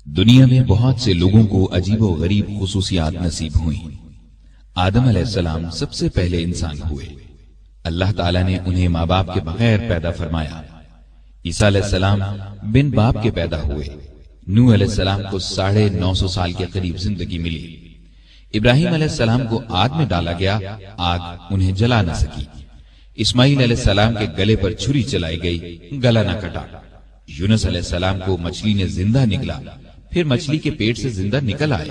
دنیا میں بہت سے لوگوں کو عجیب و غریب خصوصیات نصیب ہوئیں۔ آدم علیہ السلام سب سے پہلے انسان ہوئے۔ اللہ تعالیٰ نے انہیں ماں باپ کے بغیر پیدا فرمایا۔ عیسیٰ علیہ السلام بن باپ کے پیدا ہوئے۔ نوح علیہ السلام کو 950 سال کے قریب زندگی ملی۔ ابراہیم علیہ السلام کو آگ میں ڈالا گیا، آگ انہیں جلا نہ سکی۔ اسماعیل علیہ السلام کے گلے پر چھری چلائی گئی، گلا نہ کٹا۔ یونس علیہ السلام کو مچھلی نے زندہ نگلا، پھر مچھلی کے پیٹ سے زندہ نکل آئے۔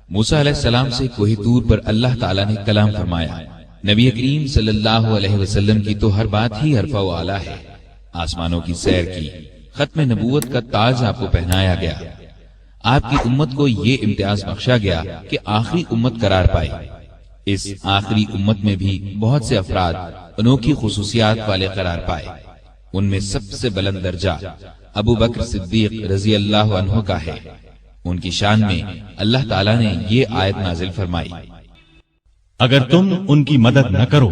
موسیٰ علیہ السلام سے کوہ طور پر اللہ تعالیٰ نے کلام فرمایا۔ نبی کریم صلی اللہ علیہ وسلم کی تو ہر بات ہی عرفہ و اعلیٰ ہے۔ آسمانوں کی سیر کی، ختم نبوت کا تاج آپ کو پہنایا گیا۔ آپ کی امت کو یہ امتیاز بخشا گیا کہ آخری امت قرار پائے۔ اس آخری امت میں بھی بہت سے افراد انوکھی خصوصیات والے قرار پائے۔ ان میں سب سے بلند درجہ ابو بکر صدیق رضی اللہ عنہ کا ہے۔ ان کی شان میں اللہ تعالیٰ نے یہ آیت نازل فرمائی، اگر تم ان کی مدد نہ کرو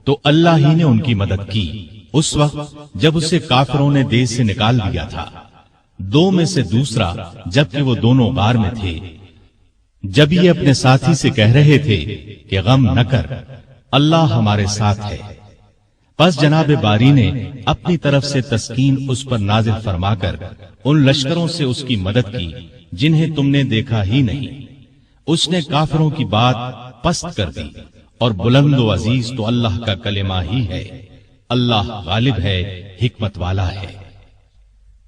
تو اللہ ہی نے ان کی مدد کی اس وقت جب اسے کافروں نے دیش سے نکال دیا تھا، دو میں سے دوسرا جبکہ وہ دونوں غار میں تھے، جب یہ اپنے ساتھی سے کہہ رہے تھے کہ غم نہ کر، اللہ ہمارے ساتھ ہے۔ پس جناب باری نے اپنی طرف سے تسکین اس پر نازل فرما کر ان لشکروں سے اس کی مدد کی جنہیں تم نے دیکھا ہی نہیں۔ اس نے کافروں کی بات پست کر دی، اور بلند و عزیز تو اللہ کا کلمہ ہی ہے۔ اللہ غالب ہے، حکمت والا ہے۔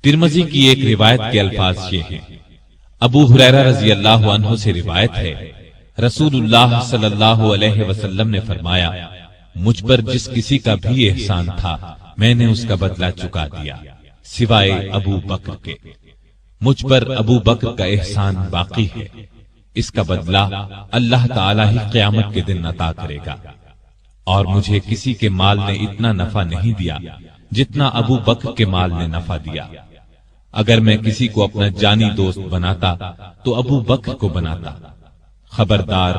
ترمذی کی ایک روایت کے الفاظ یہ ہیں، ابو ہریرہ رضی اللہ عنہ سے روایت ہے، رسول اللہ صلی اللہ علیہ وسلم نے فرمایا، مجھ پر جس کسی کا بھی احسان تھا میں نے اس کا بدلہ چکا دیا سوائے ابو بکر کے۔ مجھ پر ابو بکر کا احسان باقی ہے، اس کا بدلہ اللہ تعالیٰ ہی قیامت کے دن عطا کرے گا۔ اور مجھے کسی کے مال نے اتنا نفع نہیں دیا جتنا ابو بکر کے مال نے نفع دیا۔ اگر میں کسی کو اپنا جانی دوست بناتا تو ابو بکر کو بناتا۔ خبردار،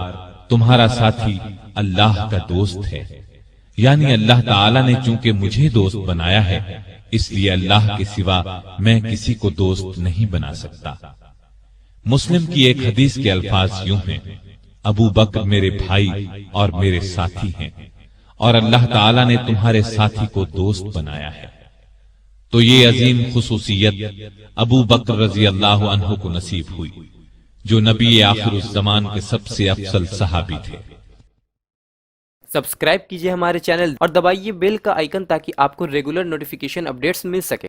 تمہارا ساتھی اللہ کا دوست ہے، یعنی اللہ تعالیٰ نے چونکہ مجھے دوست بنایا ہے اس لیے اللہ کے سوا میں کسی کو دوست نہیں بنا سکتا۔ مسلم کی ایک حدیث کے الفاظ یوں ہیں، ابو بکر میرے بھائی اور میرے ساتھی ہیں، اور اللہ تعالیٰ نے تمہارے ساتھی کو دوست بنایا ہے۔ تو یہ عظیم خصوصیت ابو بکر رضی اللہ عنہ کو نصیب ہوئی، جو نبی آخر الزمان کے سب سے افضل صحابی تھے۔ سبسکرائب کیجئے ہمارے چینل اور دبائیے بیل کا آئیکن تاکہ آپ کو ریگولر نوٹیفیکیشن اپڈیٹس مل سکے۔